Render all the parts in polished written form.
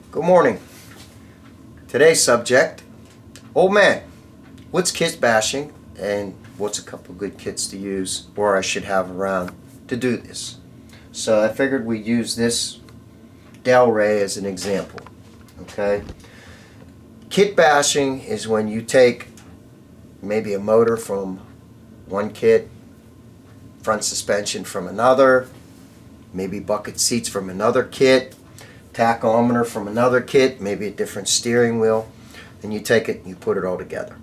Good morning. Today's subject, oh man, what's kitbashing and what's a couple good kits to use or I should have around to do this. So I figured we'd use this Delray as an example. Okay. Kitbashing is when you take maybe a motor from one kit, front suspension from another, maybe bucket seats from another kit, tachometer from another kit, maybe a different steering wheel, and you take it and you put it all together.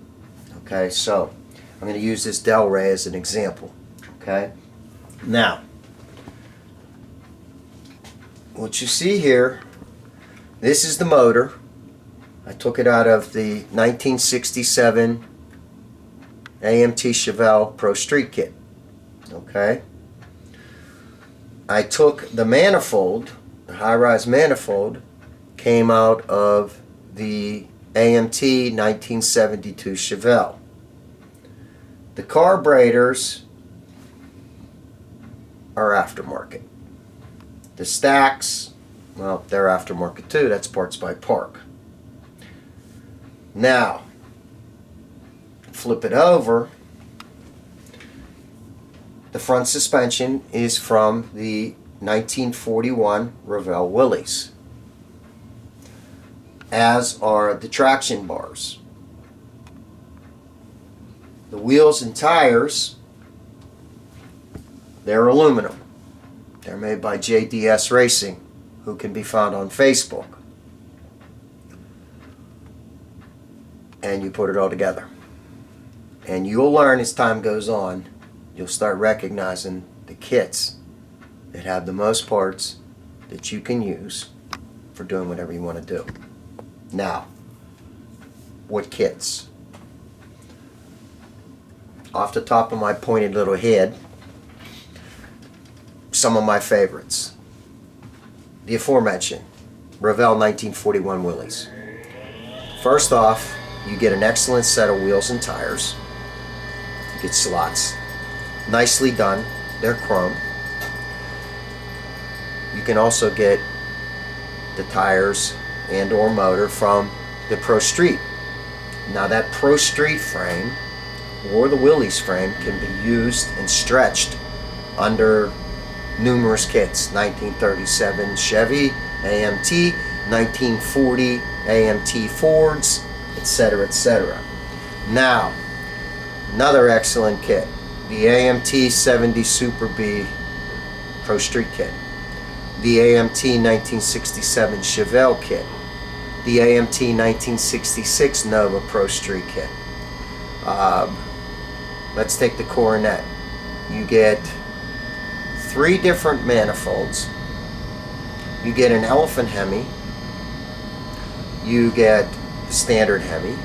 Okay, so I'm going to use this Delray as an example. Okay, now what you see here, this is the motor. I took it out of the 1967 AMT Chevelle Pro Street kit. Okay, I took the manifold. The high-rise manifold came out of the AMT 1972 Chevelle. The carburetors are aftermarket. The stacks, well, they're aftermarket too. That's parts by Park. Now, flip it over. The front suspension is from the 1941 Revell Willys, as are the traction bars. The wheels and tires, they're aluminum. They're made by JDS Racing, who can be found on Facebook. And you put it all together. And you'll learn as time goes on, you'll start recognizing the kits that have the most parts that you can use for doing whatever you want to do. Now, what kits? Off the top of my pointed little head, some of my favorites. The aforementioned Revell 1941 Willys. First off, you get an excellent set of wheels and tires. You get slots. Nicely done. They're chrome. You can also get the tires and or motor from the Pro Street. Now that Pro Street frame or the Willys frame can be used and stretched under numerous kits. 1937 Chevy AMT, 1940 AMT Fords, etc., etc. Now, another excellent kit, the AMT 70 Super B Pro Street kit. The AMT 1967 Chevelle kit, the AMT 1966 Nova Pro Street kit. Let's take the Coronet. You get 3 different manifolds. You get an Elephant Hemi. You get the standard Hemi.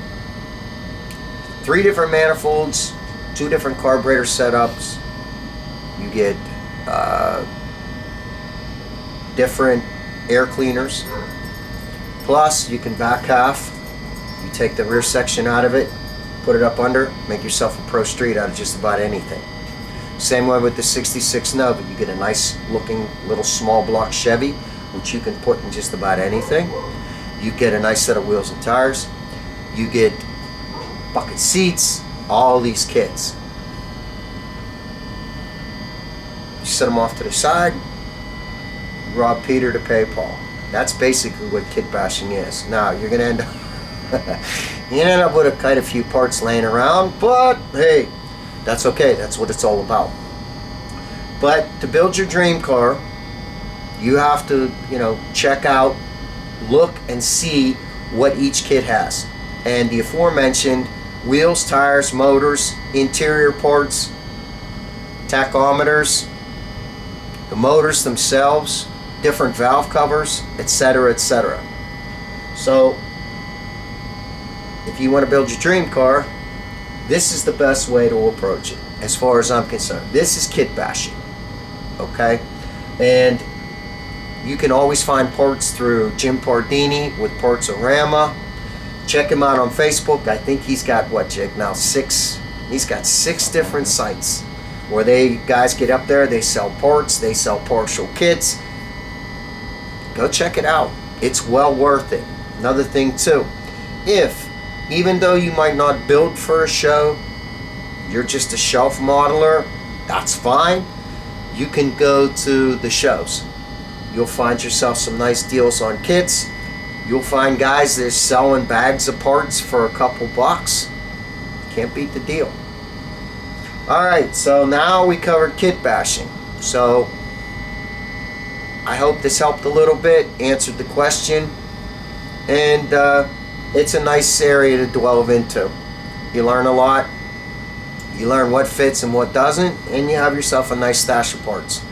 3 different manifolds, 2 different carburetor setups. You get different air cleaners, plus you can back half, you take the rear section out of it, put it up under, make yourself a Pro Street out of just about anything. Same way with the 66 Nova, you get a nice looking little small block Chevy which you can put in just about anything. You get a nice set of wheels and tires, you get bucket seats, all these kits. You set them off to the side, rob Peter to pay Paul. That's basically what kitbashing is. Now you're gonna end up with quite a few parts laying around, but hey, that's okay. That's what it's all about. But to build your dream car, you have to, check out, look and see what each kit has. And the aforementioned wheels, tires, motors, interior parts, tachometers, the motors themselves, different valve covers, etc., etc. So if you want to build your dream car, this is the best way to approach it as far as I'm concerned. This is kitbashing. Okay? And you can always find parts through Jim Pardini with Partsorama. Check him out on Facebook. I think he's got what, Jake, now 6? He's got 6 different sites where guys get up there, they sell parts, they sell partial kits. Go check it out. it's well worth it. Another thing too, if even though you might not build for a show, you're just a shelf modeler, that's fine. You can go to the shows. You'll find yourself some nice deals on kits. You'll find guys that are selling bags of parts for a couple bucks. Can't beat the deal. Alright, so now we covered kit bashing. So I hope this helped a little bit, answered the question, and it's a nice area to delve into. You learn a lot. You learn what fits and what doesn't, and you have yourself a nice stash of parts.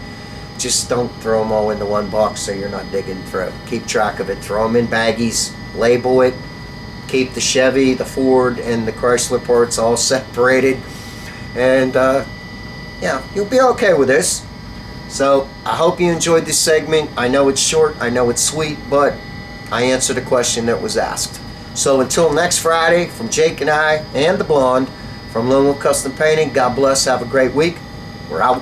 Just don't throw them all into one box so you're not digging through. Keep track of it. Throw them in baggies. Label it. Keep the Chevy, the Ford, and the Chrysler parts all separated. And yeah, you'll be okay with this. So I hope you enjoyed this segment. I know it's short. I know it's sweet, but I answered a question that was asked. So until next Friday, from Jake and I and the Blonde, from Lone Wolf Custom Painting, God bless. Have a great week. We're out.